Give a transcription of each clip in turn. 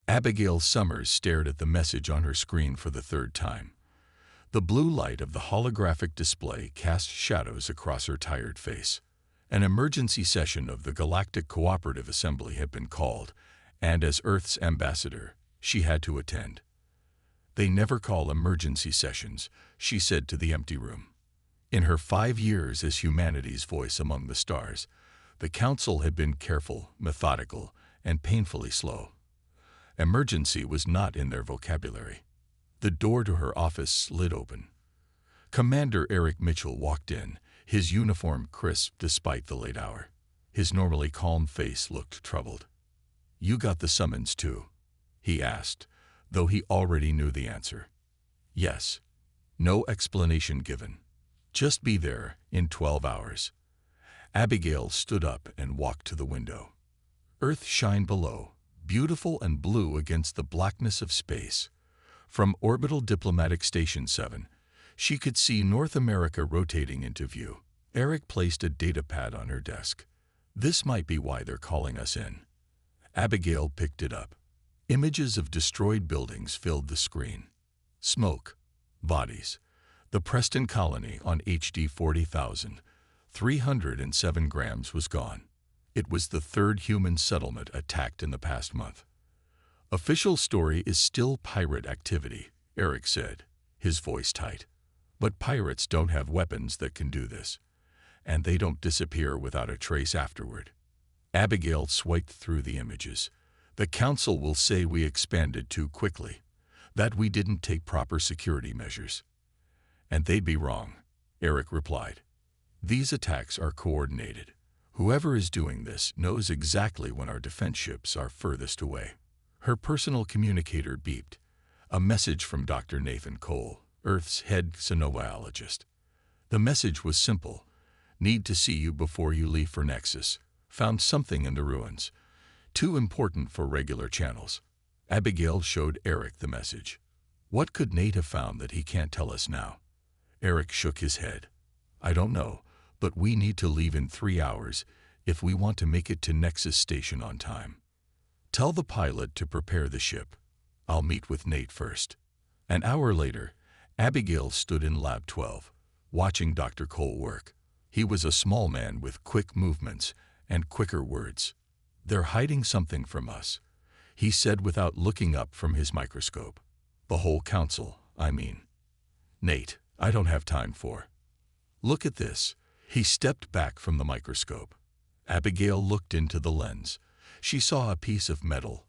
Abigail Summers stared at the message on her screen for the third time. The blue light of the holographic display cast shadows across her tired face. An emergency session of the Galactic Cooperative Assembly had been called, and as Earth's ambassador, she had to attend. "They never call emergency sessions," she said to the empty room. In her 5 years as humanity's voice among the stars, the Council had been careful, methodical, and painfully slow. Emergency was not in their vocabulary. The door to her office slid open. Commander Eric Mitchell walked in, his uniform crisp despite the late hour. His normally calm face looked troubled. "You got the summons too?" he asked, though he already knew the answer. "Yes." No explanation given. "Just be there in 12 hours. Abigail stood up and walked to the window. Earth shined below, beautiful and blue against the blackness of space. From Orbital Diplomatic Station 7, she could see North America rotating into view. Eric placed a datapad on her desk. "This might be why they're calling us in." Abigail picked it up. Images of destroyed buildings filled the screen. Smoke. Bodies. The Preston colony on HD 40,000. 307 grams was gone. It was the third human settlement attacked in the past month. "Official story is still pirate activity," Eric said, his voice tight. "But pirates don't have weapons that can do this. And they don't disappear without a trace afterward." Abigail swiped through the images. "The Council will say we expanded too quickly, that we didn't take proper security measures." "And they'd be wrong," Eric replied. "These attacks are coordinated. Whoever is doing this knows exactly when our defense ships are furthest away." Her personal communicator beeped. A message from Dr. Nathan Cole, Earth's head xenobiologist. The message was simple. "Need to see you before you leave for Nexus. Found something in the ruins. Too important for regular channels." Abigail showed Eric the message. "What could Nate have found that he can't tell us now?" Eric shook his head. "I don't know, but we need to leave in 3 hours if we want to make it to Nexus Station on time. Tell the pilot to prepare the ship. I'll meet with Nate first." An hour later, Abigail stood in Lab 12, watching Dr. Cole work. He was a small man with quick movements and quicker words. "They're hiding something from us," he said without looking up from his microscope. "The whole Council, I mean. Nate, I don't have time for." "Look at this." He stepped back from the microscope. Abigail looked into the lens. She saw a piece of metal,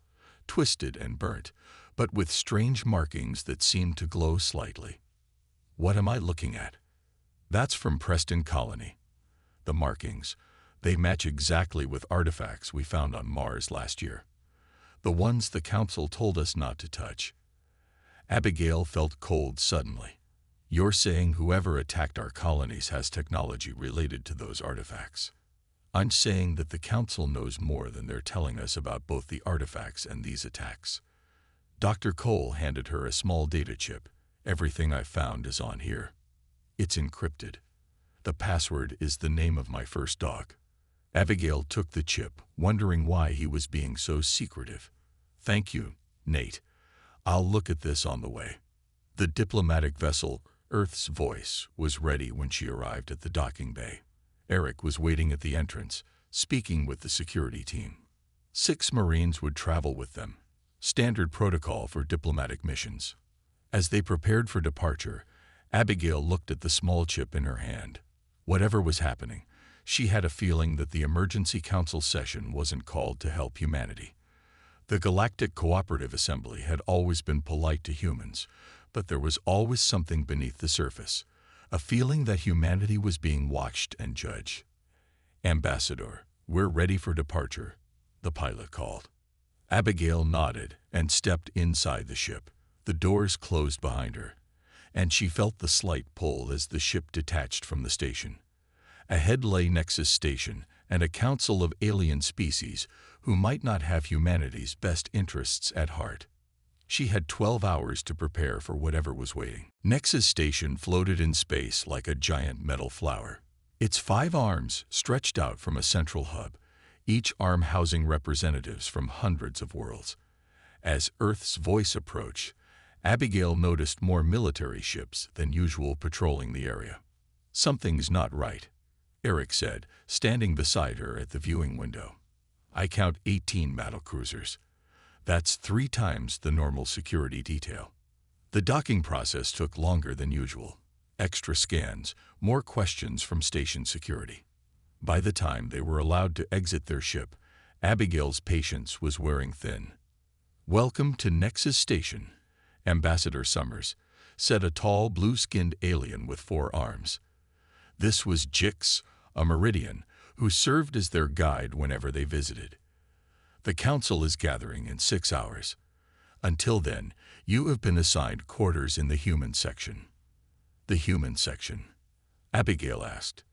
twisted and burnt, but with strange markings that seemed to glow slightly. "What am I looking at?" "That's from Preston Colony. The markings, they match exactly with artifacts we found on Mars last year. The ones the Council told us not to touch." Abigail felt cold suddenly. "You're saying whoever attacked our colonies has technology related to those artifacts?" "I'm saying that the Council knows more than they're telling us about both the artifacts and these attacks." Dr. Cole handed her a small data chip. "Everything I found is on here. It's encrypted. The password is the name of my first dog." Abigail took the chip, wondering why he was being so secretive. "Thank you, Nate. I'll look at this on the way." The diplomatic vessel, Earth's Voice, was ready when she arrived at the docking bay. Eric was waiting at the entrance, speaking with the security team. 6 Marines would travel with them, standard protocol for diplomatic missions. As they prepared for departure, Abigail looked at the small chip in her hand. Whatever was happening, she had a feeling that the Emergency Council session wasn't called to help humanity. The Galactic Cooperative Assembly had always been polite to humans, but there was always something beneath the surface, a feeling that humanity was being watched and judged. "Ambassador, we're ready for departure," the pilot called. Abigail nodded and stepped inside the ship. The doors closed behind her, and she felt the slight pull as the ship detached from the station. Ahead lay Nexus Station and a council of alien species who might not have humanity's best interests at heart. She had 12 hours to prepare for whatever was waiting. Nexus Station floated in space like a giant metal flower. Its 5 arms stretched out from a central hub, each arm housing representatives from hundreds of worlds. As Earth's voice approached, Abigail noticed more military ships than usual patrolling the area. "Something's not right," Eric said, standing beside her at the viewing window. "I count 18 battlecruisers. That's 3 times the normal security detail." The docking process took longer than usual. Extra scans, more questions from station security. By the time they were allowed to exit their ship, Abigail's patience was wearing thin. "Welcome to Nexus Station, Ambassador Summers," said a tall, blue-skinned alien with 4 arms. This was Jix, a Meridian, who served as their guide whenever they visited. "The Council is gathering in 6 hours. Until then, you have been assigned quarters in the human section." "The human section?" Abigail asked.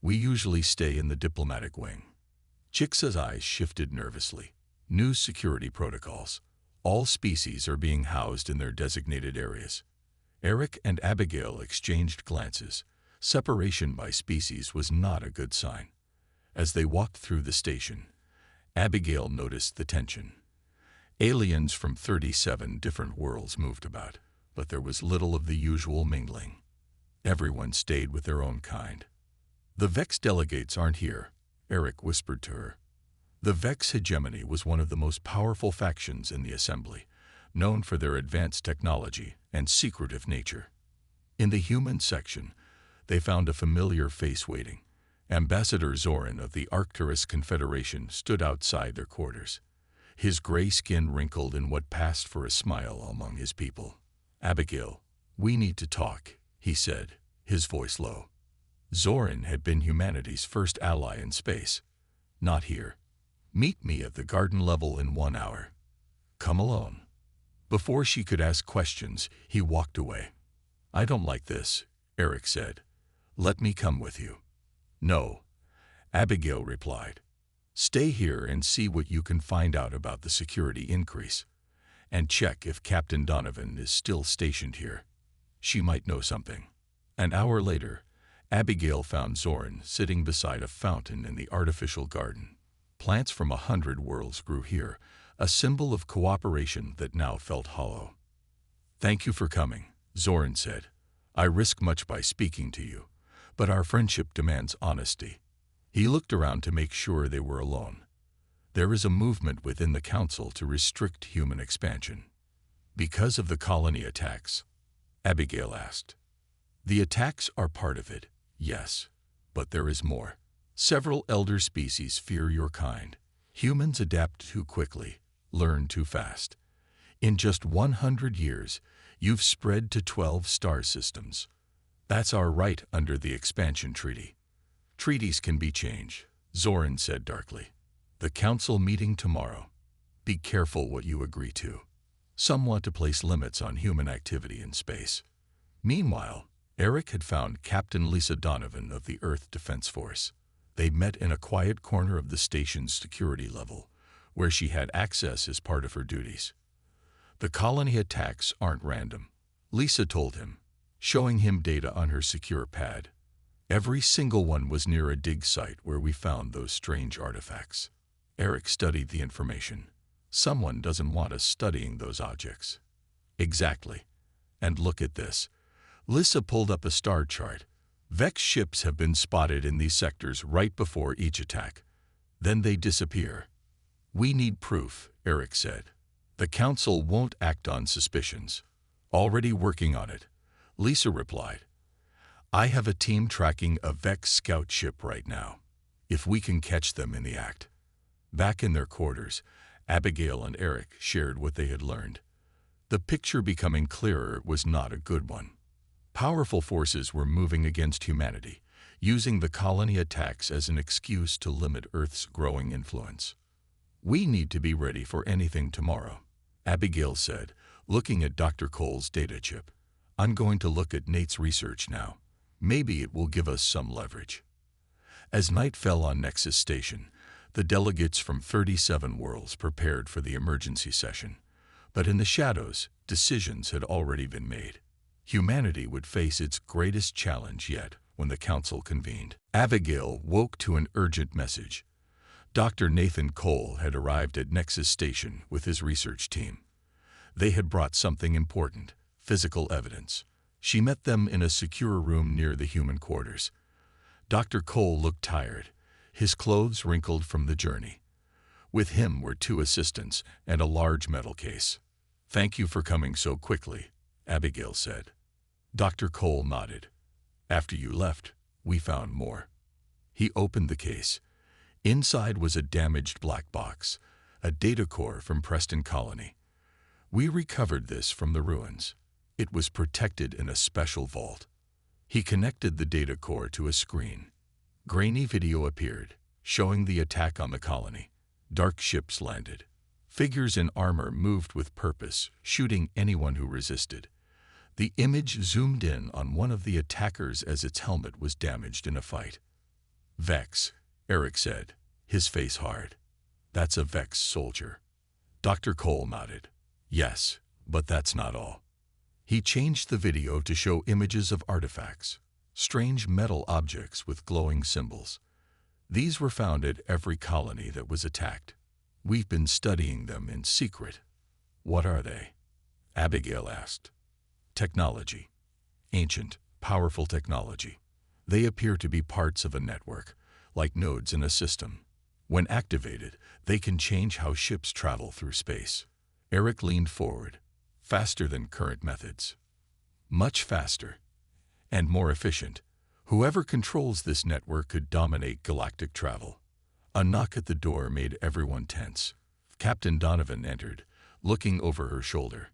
"We usually stay in the diplomatic wing." Jix's eyes shifted nervously. "New security protocols. All species are being housed in their designated areas." Eric and Abigail exchanged glances. Separation by species was not a good sign. As they walked through the station, Abigail noticed the tension. Aliens from 37 different worlds moved about, but there was little of the usual mingling. Everyone stayed with their own kind. "The Vex delegates aren't here," Eric whispered to her. The Vex hegemony was one of the most powerful factions in the Assembly, known for their advanced technology and secretive nature. In the human section, they found a familiar face waiting. Ambassador Zoran of the Arcturus Confederation stood outside their quarters. His gray skin wrinkled in what passed for a smile among his people. "Abigail, we need to talk," he said, his voice low. Zoran had been humanity's first ally in space. "Not here. Meet me at the garden level in 1 hour." "Come alone." Before she could ask questions, he walked away. "I don't like this," Eric said. "Let me come with you." "No," Abigail replied. "Stay here and see what you can find out about the security increase. And check if Captain Donovan is still stationed here. She might know something." An hour later, Abigail found Zoran sitting beside a fountain in the artificial garden. Plants from 100 worlds grew here, a symbol of cooperation that now felt hollow. "Thank you for coming," Zoran said. "I risk much by speaking to you, but our friendship demands honesty." He looked around to make sure they were alone. "There is a movement within the Council to restrict human expansion." "Because of the colony attacks?" Abigail asked. "The attacks are part of it, yes, but there is more. Several elder species fear your kind. Humans adapt too quickly, learn too fast. In just 100 years, you've spread to 12 star systems. That's our right under the expansion treaty." "Treaties can be changed," Zoran said darkly. "The Council meeting tomorrow. Be careful what you agree to. Some want to place limits on human activity in space." Meanwhile, Eric had found Captain Lisa Donovan of the Earth Defense Force. They met in a quiet corner of the station's security level, where she had access as part of her duties. "The colony attacks aren't random," Lisa told him, showing him data on her secure pad. "Every single one was near a dig site where we found those strange artifacts." Eric studied the information. "Someone doesn't want us studying those objects." "Exactly. And look at this." Lisa pulled up a star chart. "Vex ships have been spotted in these sectors right before each attack. Then they disappear." "We need proof," Eric said. "The Council won't act on suspicions." "Already working on it," Lisa replied. "I have a team tracking a Vex scout ship right now. If we can catch them in the act." Back in their quarters, Abigail and Eric shared what they had learned. The picture becoming clearer was not a good one. Powerful forces were moving against humanity, using the colony attacks as an excuse to limit Earth's growing influence. "We need to be ready for anything tomorrow," Abigail said, looking at Dr. Cole's data chip. "I'm going to look at Nate's research now. Maybe it will give us some leverage." As night fell on Nexus Station, the delegates from 37 worlds prepared for the emergency session. But in the shadows, decisions had already been made. Humanity would face its greatest challenge yet when the Council convened. Abigail woke to an urgent message. Dr. Nathan Cole had arrived at Nexus Station with his research team. They had brought something important, physical evidence. She met them in a secure room near the human quarters. Dr. Cole looked tired, his clothes wrinkled from the journey. With him were 2 assistants and a large metal case. "Thank you for coming so quickly," Abigail said. Dr. Cole nodded. "After you left, we found more." He opened the case. Inside was a damaged black box, a data core from Preston Colony. "We recovered this from the ruins. It was protected in a special vault." He connected the data core to a screen. Grainy video appeared, showing the attack on the colony. Dark ships landed. Figures in armor moved with purpose, shooting anyone who resisted. The image zoomed in on one of the attackers as its helmet was damaged in a fight. "Vex," Eric said, his face hard. "That's a Vex soldier." Dr. Cole nodded. "Yes, but that's not all." He changed the video to show images of artifacts, strange metal objects with glowing symbols. These were found at every colony that was attacked. "We've been studying them in secret." "What are they?" Abigail asked. "Technology. Ancient, powerful technology. They appear to be parts of a network, like nodes in a system. When activated, they can change how ships travel through space." Eric leaned forward. "Faster than current methods." "Much faster. And more efficient. Whoever controls this network could dominate galactic travel." A knock at the door made everyone tense. Captain Donovan entered, looking over her shoulder.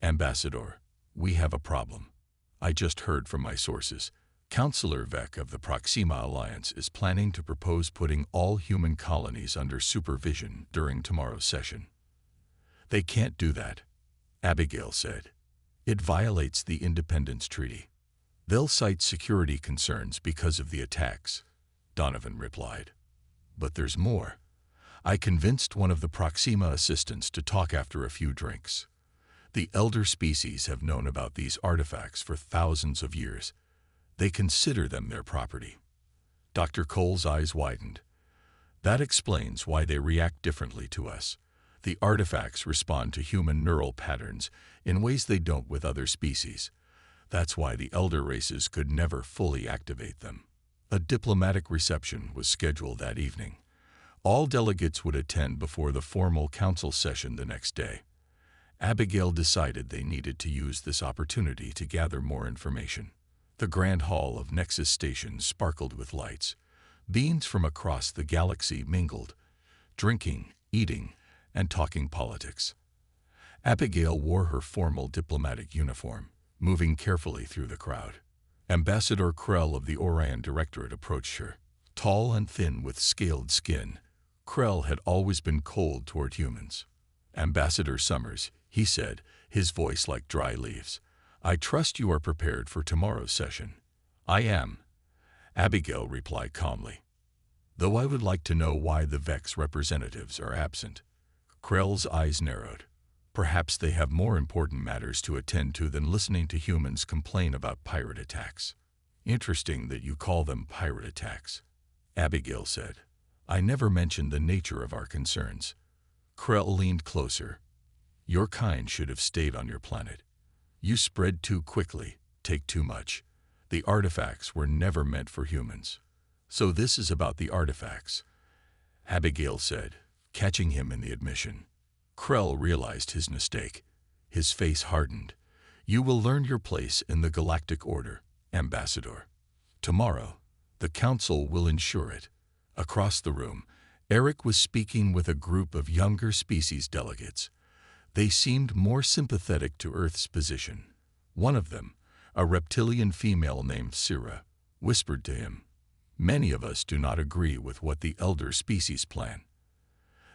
"Ambassador, we have a problem. I just heard from my sources. Counselor Vec of the Proxima Alliance is planning to propose putting all human colonies under supervision during tomorrow's session." "They can't do that," Abigail said. "It violates the Independence Treaty." "They'll cite security concerns because of the attacks," Donovan replied. "But there's more. I convinced one of the Proxima assistants to talk after a few drinks. The elder species have known about these artifacts for thousands of years. They consider them their property." Dr. Cole's eyes widened. "That explains why they react differently to us. The artifacts respond to human neural patterns in ways they don't with other species. That's why the elder races could never fully activate them." A diplomatic reception was scheduled that evening. All delegates would attend before the formal council session the next day. Abigail decided they needed to use this opportunity to gather more information. The grand hall of Nexus Station sparkled with lights. Beings from across the galaxy mingled, drinking, eating, and talking politics. Abigail wore her formal diplomatic uniform, moving carefully through the crowd. Ambassador Krell of the Orion Directorate approached her. Tall and thin with scaled skin, Krell had always been cold toward humans. "Ambassador Summers," he said, his voice like dry leaves, "I trust you are prepared for tomorrow's session." "I am," Abigail replied calmly. "Though I would like to know why the Vex representatives are absent." Krell's eyes narrowed. "Perhaps they have more important matters to attend to than listening to humans complain about pirate attacks." "Interesting that you call them pirate attacks," Abigail said. "I never mentioned the nature of our concerns." Krell leaned closer. "Your kind should have stayed on your planet. You spread too quickly, take too much. The artifacts were never meant for humans." "So this is about the artifacts," Abigail said, catching him in the admission. Krell realized his mistake. His face hardened. "You will learn your place in the Galactic Order, Ambassador. Tomorrow, the Council will ensure it." Across the room, Eric was speaking with a group of younger species delegates. They seemed more sympathetic to Earth's position. One of them, a reptilian female named Syrah, whispered to him, "Many of us do not agree with what the elder species plan.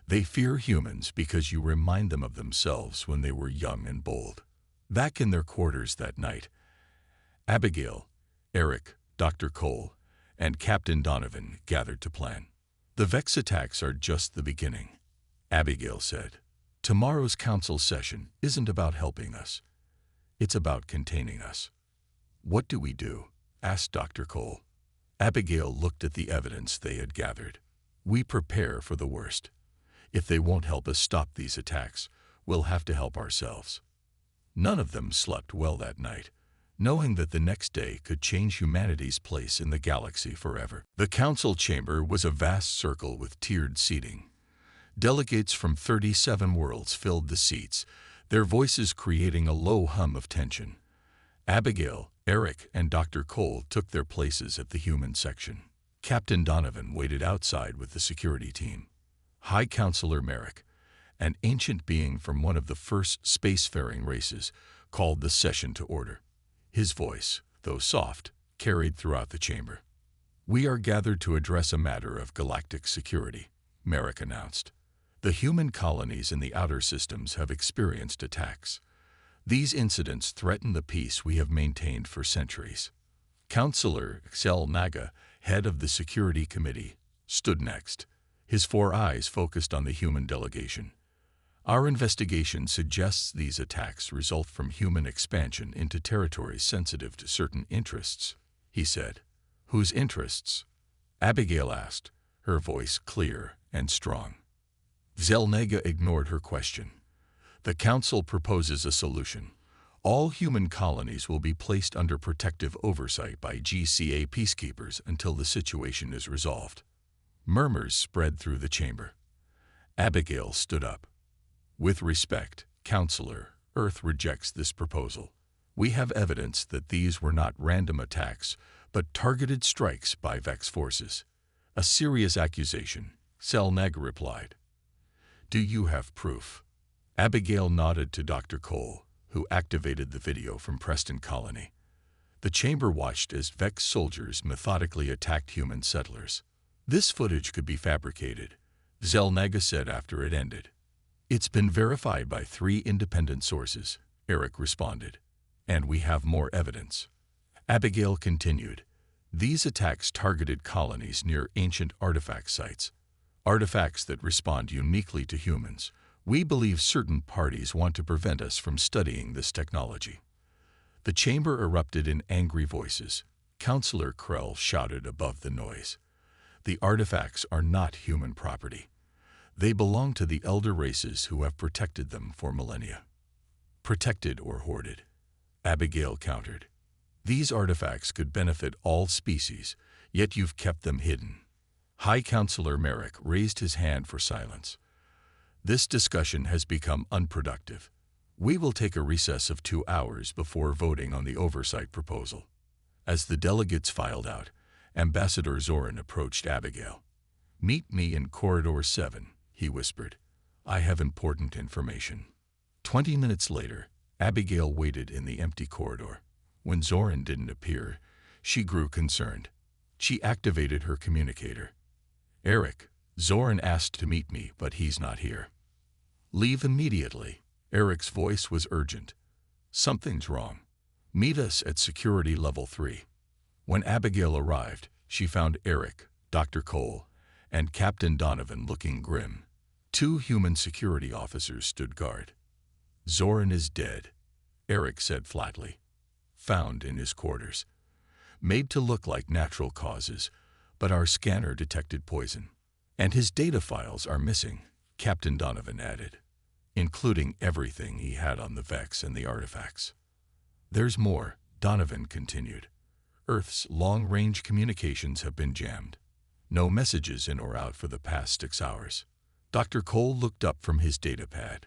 They fear humans because you remind them of themselves when they were young and bold." Back in their quarters that night, Abigail, Eric, Dr. Cole, and Captain Donovan gathered to plan. "The Vex attacks are just the beginning," Abigail said. "Tomorrow's council session isn't about helping us. It's about containing us." "What do we do?" asked Dr. Cole. Abigail looked at the evidence they had gathered. "We prepare for the worst. If they won't help us stop these attacks, We'll have to help ourselves. None of them slept well that night, knowing that the next day could change humanity's place in the galaxy forever. The council chamber was a vast circle with tiered seating. Delegates from 37 worlds filled the seats, their voices creating a low hum of tension. Abigail, Eric, and Dr. Cole took their places at the human section. Captain Donovan waited outside with the security team. High Counselor Merrick, an ancient being from one of the first spacefaring races, called the session to order. His voice, though soft, carried throughout the chamber. "We are gathered to address a matter of galactic security," Merrick announced. "The human colonies in the outer systems have experienced attacks. These incidents threaten the peace we have maintained for centuries." Counselor Xel Naga, head of the Security Committee, stood next, his 4 eyes focused on the human delegation. "Our investigation suggests these attacks result from human expansion into territories sensitive to certain interests," he said. "Whose interests?" Abigail asked, her voice clear and strong. Zelnega ignored her question. "The Council proposes a solution. All human colonies will be placed under protective oversight by GCA peacekeepers until the situation is resolved." Murmurs spread through the chamber. Abigail stood up. "With respect, Counselor, Earth rejects this proposal. We have evidence that these were not random attacks, but targeted strikes by Vex forces." "A serious accusation," Selnag replied. "Do you have proof?" Abigail nodded to Dr. Cole, who activated the video from Preston Colony. The chamber watched as Vex soldiers methodically attacked human settlers. "This footage could be fabricated," Zelnaga said after it ended. "It's been verified by 3 independent sources," Eric responded. "And we have more evidence." Abigail continued. "These attacks targeted colonies near ancient artifact sites, artifacts that respond uniquely to humans. We believe certain parties want to prevent us from studying this technology." The chamber erupted in angry voices. Counselor Krell shouted above the noise. "The artifacts are not human property. They belong to the elder races who have protected them for millennia." "Protected or hoarded," Abigail countered. "These artifacts could benefit all species, yet you've kept them hidden." High Counselor Merrick raised his hand for silence. "This discussion has become unproductive. We will take a recess of 2 hours before voting on the oversight proposal." As the delegates filed out, Ambassador Zoran approached Abigail. "Meet me in Corridor 7, he whispered. "I have important information." 20 minutes later, Abigail waited in the empty corridor. When Zoran didn't appear, she grew concerned. She activated her communicator. "Eric, Zoran asked to meet me, but he's not here." "Leave immediately." Eric's voice was urgent. "Something's wrong. Meet us at security level 3. When Abigail arrived, she found Eric, Dr. Cole, and Captain Donovan looking grim. 2 human security officers stood guard. "Zoran is dead," Eric said flatly. "Found in his quarters. Made to look like natural causes, but our scanner detected poison. And his data files are missing," Captain Donovan added, "including everything he had on the Vex and the artifacts." "There's more," Donovan continued. "Earth's long-range communications have been jammed. No messages in or out for the past 6 hours." Dr. Cole looked up from his datapad.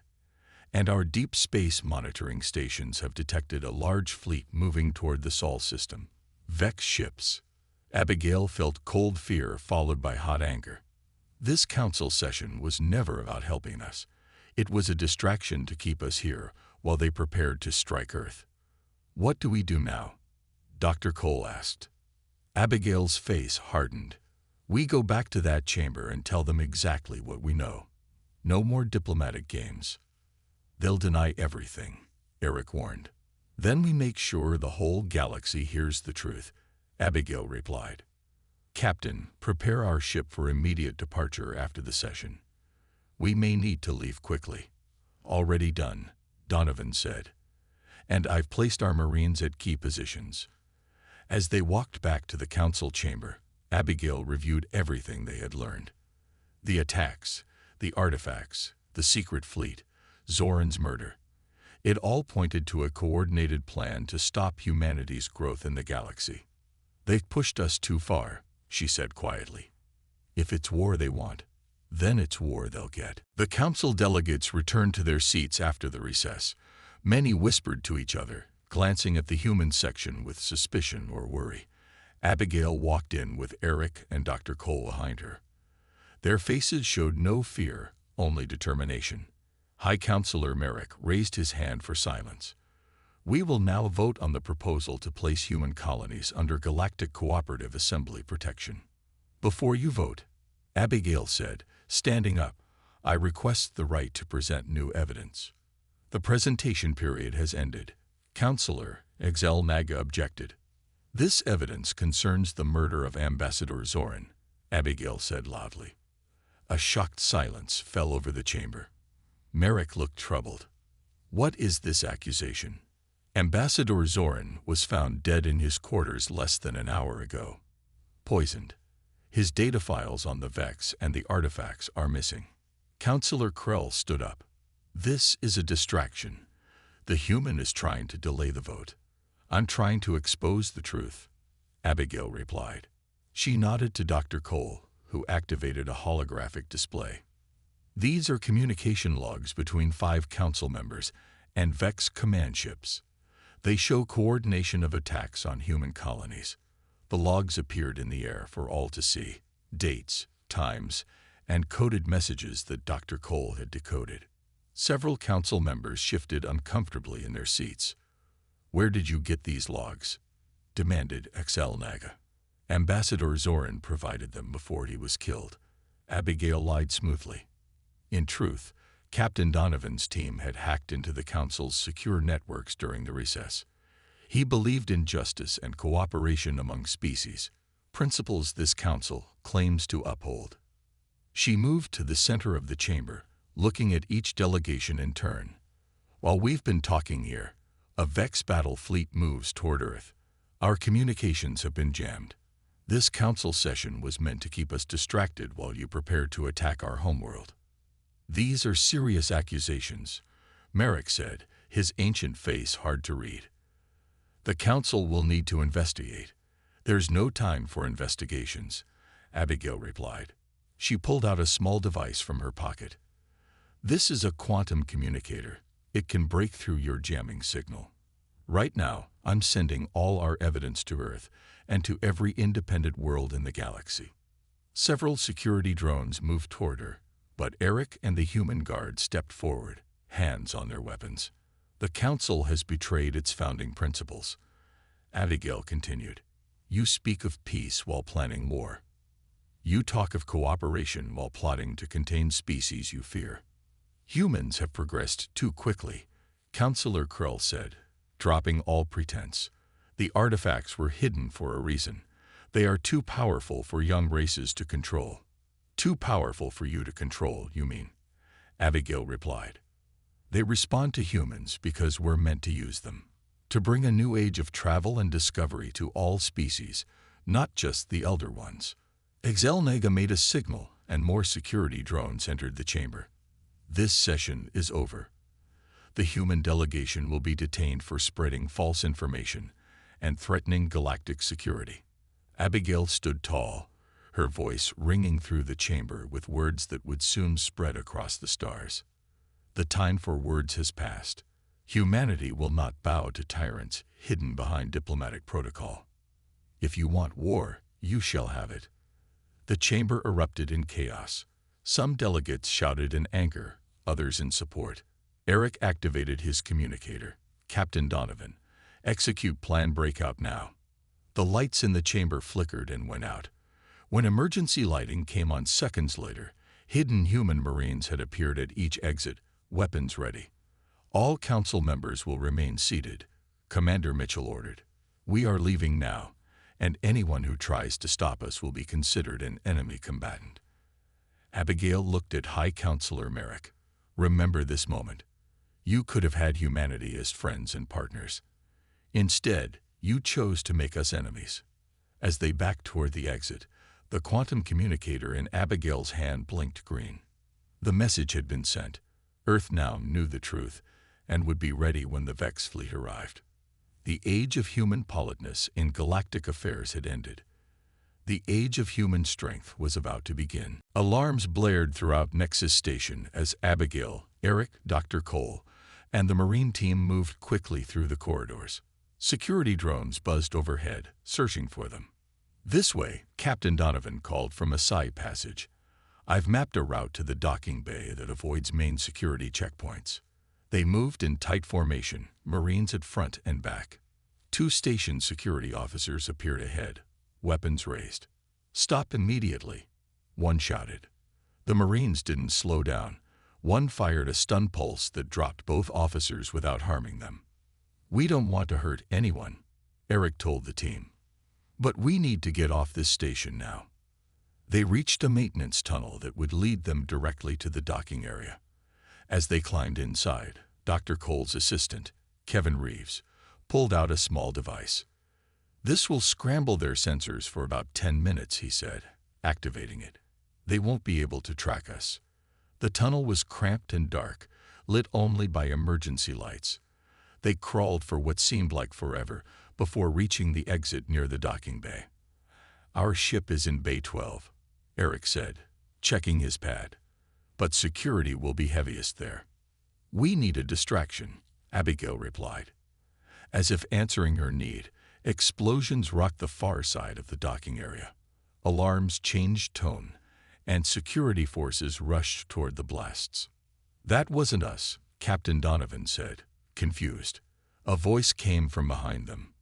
"And our deep space monitoring stations have detected a large fleet moving toward the Sol system. Vex ships." Abigail felt cold fear followed by hot anger. This council session was never about helping us. It was a distraction to keep us here while they prepared to strike Earth. "What do we do now?" Dr. Cole asked. Abigail's face hardened. "We go back to that chamber and tell them exactly what we know. No more diplomatic games." "They'll deny everything," Eric warned. "Then we make sure the whole galaxy hears the truth," Abigail replied. "Captain, prepare our ship for immediate departure after the session. We may need to leave quickly." "Already done," Donovan said. "And I've placed our Marines at key positions." As they walked back to the council chamber, Abigail reviewed everything they had learned. The attacks, the artifacts, the secret fleet. Zoran's murder. It all pointed to a coordinated plan to stop humanity's growth in the galaxy. "They've pushed us too far," she said quietly. "If it's war they want, then it's war they'll get." The council delegates returned to their seats after the recess. Many whispered to each other, glancing at the human section with suspicion or worry. Abigail walked in with Eric and Dr. Cole behind her. Their faces showed no fear, only determination. High Counselor Merrick raised his hand for silence. "We will now vote on the proposal to place human colonies under Galactic Cooperative Assembly protection." "Before you vote," Abigail said, standing up, "I request the right to present new evidence." "The presentation period has ended." Counselor Exel Naga objected. "This evidence concerns the murder of Ambassador Zoran," Abigail said loudly. A shocked silence fell over the chamber. Merrick looked troubled. "What is this accusation?" "Ambassador Zoran was found dead in his quarters less than an hour ago. Poisoned. His data files on the Vex and the artifacts are missing." Counselor Krell stood up. "This is a distraction. The human is trying to delay the vote. I'm trying to expose the truth," Abigail replied. She nodded to Dr. Cole, who activated a holographic display. "These are communication logs between 5 council members and Vex command ships. They show coordination of attacks on human colonies." The logs appeared in the air for all to see, dates, times, and coded messages that Dr. Cole had decoded. Several council members shifted uncomfortably in their seats. "Where did you get these logs?" demanded Exel Naga. "Ambassador Zoran provided them before he was killed." Abigail lied smoothly. In truth, Captain Donovan's team had hacked into the Council's secure networks during the recess. He believed in justice and cooperation among species, principles this Council claims to uphold. She moved to the center of the chamber, looking at each delegation in turn. "While we've been talking here, a Vex battle fleet moves toward Earth. Our communications have been jammed. This Council session was meant to keep us distracted while you prepare to attack our homeworld." "These are serious accusations," Merrick said, his ancient face hard to read. "The Council will need to investigate." "There's no time for investigations," Abigail replied. She pulled out a small device from her pocket. "This is a quantum communicator. It can break through your jamming signal. Right now, I'm sending all our evidence to Earth and to every independent world in the galaxy." Several security drones moved toward her, but Eric and the human guard stepped forward, hands on their weapons. "The Council has betrayed its founding principles," Abigail continued. "You speak of peace while planning war. You talk of cooperation while plotting to contain species you fear. Humans have progressed too quickly," Counselor Krell said, dropping all pretense. "The artifacts were hidden for a reason. They are too powerful for young races to control." "Too powerful for you to control, you mean?" Abigail replied. "They respond to humans because we're meant to use them. To bring a new age of travel and discovery to all species, not just the elder ones." Exel Naga made a signal, and more security drones entered the chamber. "This session is over. The human delegation will be detained for spreading false information and threatening galactic security." Abigail stood tall, her voice ringing through the chamber with words that would soon spread across the stars. "The time for words has passed. Humanity will not bow to tyrants hidden behind diplomatic protocol. If you want war, you shall have it." The chamber erupted in chaos. Some delegates shouted in anger, others in support. Eric activated his communicator. "Captain Donovan, execute plan breakout now." The lights in the chamber flickered and went out. When emergency lighting came on seconds later, hidden human Marines had appeared at each exit, weapons ready. "All Council members will remain seated," Commander Mitchell ordered. "We are leaving now, and anyone who tries to stop us will be considered an enemy combatant." Abigail looked at High Counselor Merrick. "Remember this moment. You could have had humanity as friends and partners. Instead, you chose to make us enemies." As they backed toward the exit, the quantum communicator in Abigail's hand blinked green. The message had been sent. Earth now knew the truth and would be ready when the Vex fleet arrived. The age of human politeness in galactic affairs had ended. The age of human strength was about to begin. Alarms blared throughout Nexus Station as Abigail, Eric, Dr. Cole, and the Marine team moved quickly through the corridors. Security drones buzzed overhead, searching for them. "This way," Captain Donovan called from a side passage. "I've mapped a route to the docking bay that avoids main security checkpoints." They moved in tight formation, Marines at front and back. 2 station security officers appeared ahead, weapons raised. "Stop immediately," one shouted. The Marines didn't slow down. One fired a stun pulse that dropped both officers without harming them. "We don't want to hurt anyone," Eric told the team. "But we need to get off this station now." They reached a maintenance tunnel that would lead them directly to the docking area. As they climbed inside, Dr. Cole's assistant, Kevin Reeves, pulled out a small device. "This will scramble their sensors for about 10 minutes, he said, activating it. "They won't be able to track us." The tunnel was cramped and dark, lit only by emergency lights. They crawled for what seemed like forever before reaching the exit near the docking bay. "Our ship is in Bay 12, Eric said, checking his pad. "But security will be heaviest there." "We need a distraction," Abigail replied. As if answering her need, explosions rocked the far side of the docking area. Alarms changed tone, and security forces rushed toward the blasts. "That wasn't us," Captain Donovan said, confused. A voice came from behind them.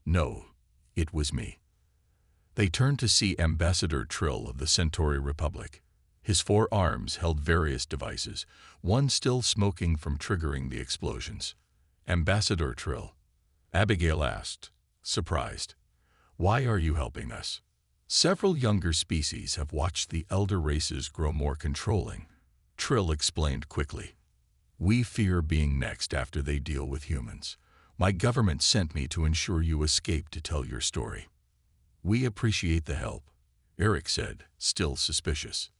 "No, it was me." They turned to see Ambassador Trill of the Centauri Republic. His 4 arms held various devices, one still smoking from triggering the explosions. "Ambassador Trill," Abigail asked, surprised, "why are you helping us?" "Several younger species have watched the elder races grow more controlling," Trill explained quickly. "We fear being next after they deal with humans. My government sent me to ensure you escape to tell your story." "We appreciate the help," Eric said, still suspicious.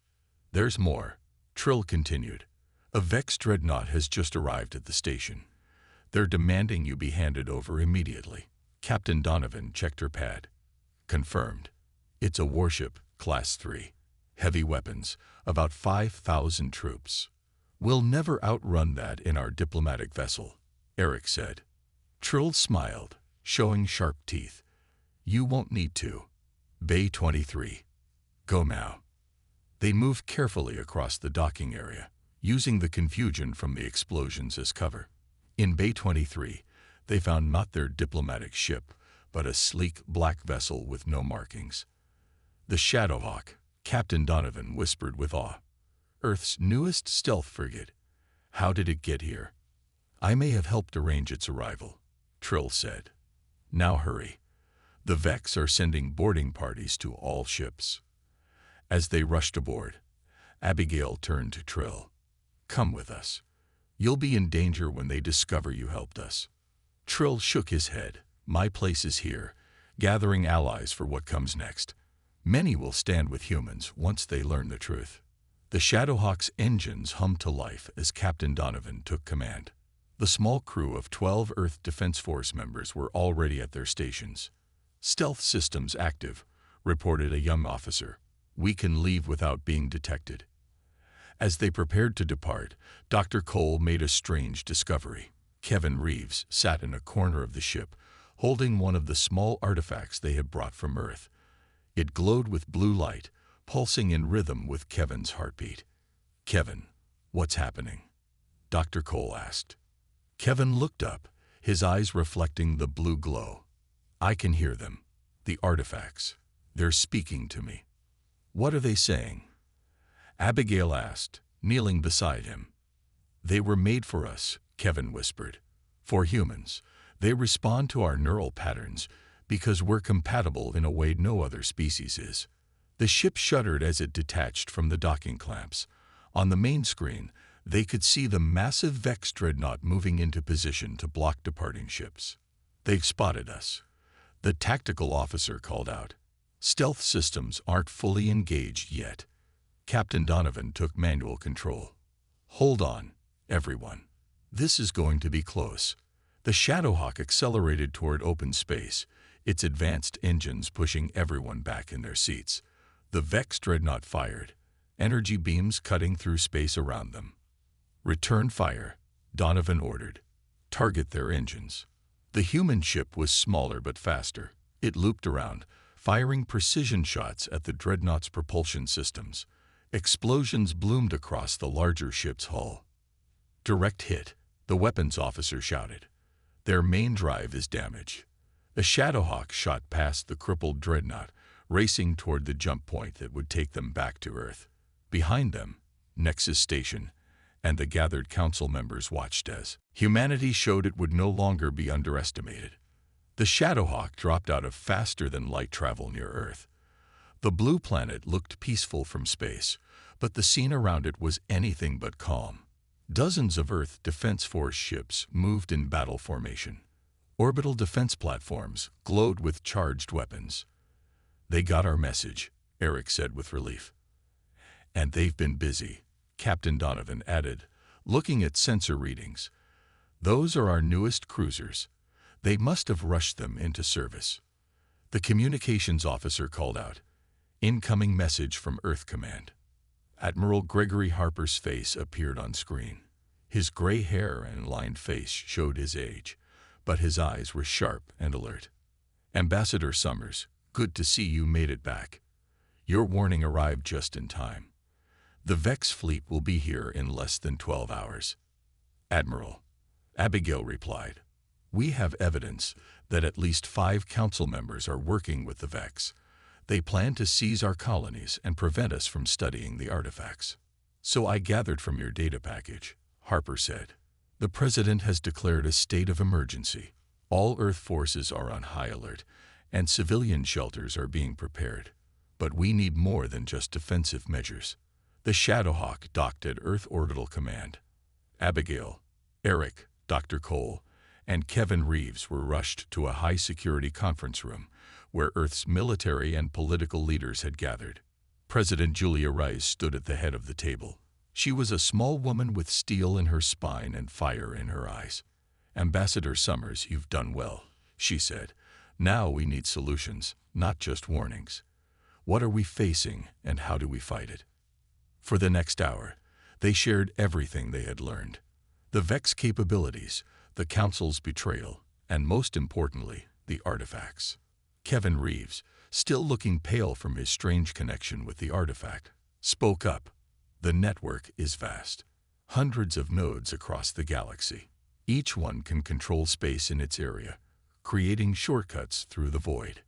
"There's more," Trill continued. "A Vex dreadnought has just arrived at the station. They're demanding you be handed over immediately." Captain Donovan checked her pad. "Confirmed. It's a warship, Class 3. Heavy weapons, about 5,000 troops. We'll never outrun that in our diplomatic vessel," Eric said. Trill smiled, showing sharp teeth. "You won't need to. Bay 23. Go now." They moved carefully across the docking area, using the confusion from the explosions as cover. In Bay 23, they found not their diplomatic ship, but a sleek black vessel with no markings. "The Shadowhawk," Captain Donovan whispered with awe. "Earth's newest stealth frigate. How did it get here?" "I may have helped arrange its arrival," Trill said. "Now hurry. The Vex are sending boarding parties to all ships." As they rushed aboard, Abigail turned to Trill. "Come with us. You'll be in danger when they discover you helped us." Trill shook his head. "My place is here, gathering allies for what comes next. Many will stand with humans once they learn the truth." The Shadowhawk's engines hummed to life as Captain Donovan took command. The small crew of 12 Earth Defense Force members were already at their stations. "Stealth systems active," reported a young officer. "We can leave without being detected." As they prepared to depart, Dr. Cole made a strange discovery. Kevin Reeves sat in a corner of the ship, holding one of the small artifacts they had brought from Earth. It glowed with blue light, pulsing in rhythm with Kevin's heartbeat. "Kevin, what's happening?" Dr. Cole asked. Kevin looked up, his eyes reflecting the blue glow. "I can hear them. The artifacts. They're speaking to me." "What are they saying?" Abigail asked, kneeling beside him. "They were made for us," Kevin whispered. "For humans. They respond to our neural patterns because we're compatible in a way no other species is." The ship shuddered as it detached from the docking clamps. On the main screen, they could see the massive Vex dreadnought moving into position to block departing ships. "They've spotted us," the tactical officer called out. "Stealth systems aren't fully engaged yet." Captain Donovan took manual control. "Hold on," everyone. This is going to be close. The Shadowhawk accelerated toward open space, its advanced engines pushing everyone back in their seats. The Vex dreadnought fired, energy beams cutting through space around them. "Return fire," Donovan ordered. "Target their engines." The human ship was smaller but faster. It looped around, firing precision shots at the dreadnought's propulsion systems. Explosions bloomed across the larger ship's hull. "Direct hit," the weapons officer shouted. "Their main drive is damaged." The Shadowhawk shot past the crippled dreadnought, racing toward the jump point that would take them back to Earth. Behind them, Nexus Station and the gathered council members watched as humanity showed it would no longer be underestimated. The Shadowhawk dropped out of faster-than-light travel near Earth. The blue planet looked peaceful from space, but the scene around it was anything but calm. Dozens of Earth Defense Force ships moved in battle formation. Orbital defense platforms glowed with charged weapons. "They got our message," Eric said with relief. "And they've been busy," Captain Donovan added, looking at sensor readings. "Those are our newest cruisers. They must have rushed them into service." The communications officer called out, "Incoming message from Earth Command." Admiral Gregory Harper's face appeared on screen. His gray hair and lined face showed his age, but his eyes were sharp and alert. "Ambassador Summers, good to see you made it back. Your warning arrived just in time. The Vex fleet will be here in less than 12 hours. "Admiral," Abigail replied, "we have evidence that at least 5 council members are working with the Vex. They plan to seize our colonies and prevent us from studying the artifacts." "So I gathered from your data package," Harper said. "The President has declared a state of emergency. All Earth forces are on high alert, and civilian shelters are being prepared. But we need more than just defensive measures." The Shadowhawk docked at Earth Orbital Command. Abigail, Eric, Dr. Cole, and Kevin Reeves were rushed to a high-security conference room where Earth's military and political leaders had gathered. President Julia Rice stood at the head of the table. She was a small woman with steel in her spine and fire in her eyes. "Ambassador Summers, you've done well," she said. "Now we need solutions, not just warnings. What are we facing, and how do we fight it?" For the next hour, they shared everything they had learned. The Vex capabilities, the Council's betrayal, and most importantly, the artifacts. Kevin Reeves, still looking pale from his strange connection with the artifact, spoke up. "The network is vast. Hundreds of nodes across the galaxy. Each one can control space in its area, creating shortcuts through the void."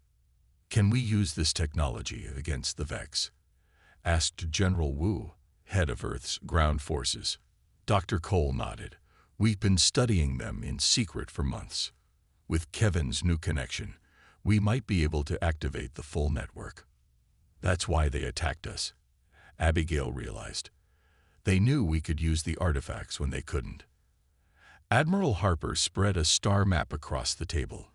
"Can we use this technology against the Vex?" asked General Wu, head of Earth's ground forces. Dr. Cole nodded. "We've been studying them in secret for months. With Kevin's new connection, we might be able to activate the full network." "That's why they attacked us," Abigail realized. "They knew we could use the artifacts when they couldn't." Admiral Harper spread a star map across the table.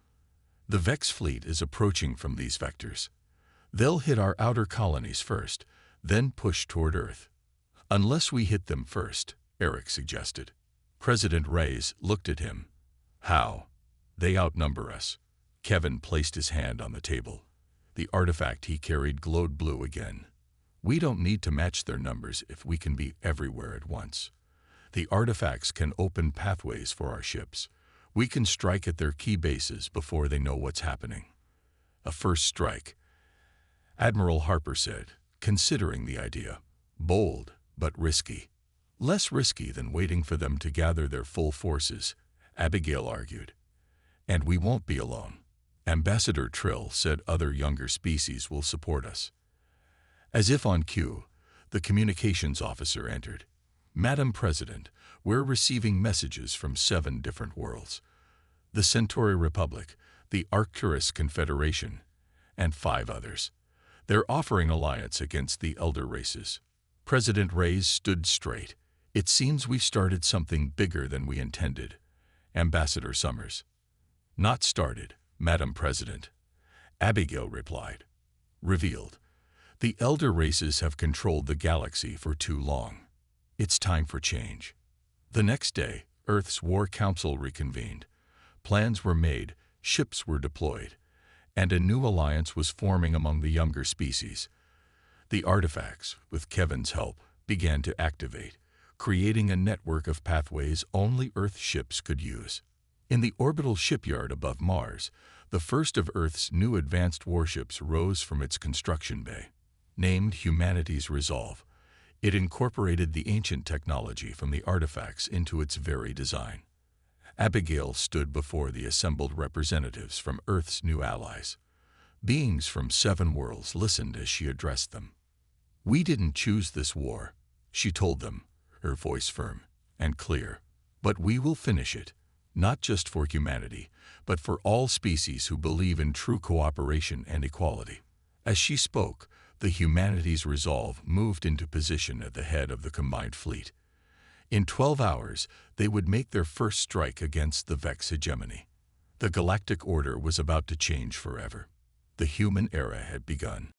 "The Vex fleet is approaching from these vectors. They'll hit our outer colonies first, then push toward Earth." "Unless we hit them first," Eric suggested. President Reyes looked at him. "How? They outnumber us." Kevin placed his hand on the table. The artifact he carried glowed blue again. "We don't need to match their numbers if we can be everywhere at once. The artifacts can open pathways for our ships. We can strike at their key bases before they know what's happening." "A first strike," Admiral Harper said, considering the idea. "Bold, but risky." "Less risky than waiting for them to gather their full forces," Abigail argued. "And we won't be alone. Ambassador Trill said other younger species will support us." As if on cue, the communications officer entered. "Madam President, we're receiving messages from 7 different worlds. The Centauri Republic, the Arcturus Confederation, and 5 others. They're offering alliance against the elder races." President Reyes stood straight. "It seems we've started something bigger than we intended, Ambassador Summers." "Not started, Madam President," Abigail replied. "Revealed. The elder races have controlled the galaxy for too long. It's time for change." The next day, Earth's War Council reconvened. Plans were made, ships were deployed, and a new alliance was forming among the younger species. The artifacts, with Kevin's help, began to activate, creating a network of pathways only Earth ships could use. In the orbital shipyard above Mars, the first of Earth's new advanced warships rose from its construction bay. Named Humanity's Resolve, it incorporated the ancient technology from the artifacts into its very design. Abigail stood before the assembled representatives from Earth's new allies. Beings from 7 worlds listened as she addressed them. "We didn't choose this war," she told them, her voice firm and clear. "But we will finish it, not just for humanity, but for all species who believe in true cooperation and equality." As she spoke, the Humanity's Resolve moved into position at the head of the combined fleet. In 12 hours, they would make their first strike against the Vex hegemony. The galactic order was about to change forever. The human era had begun.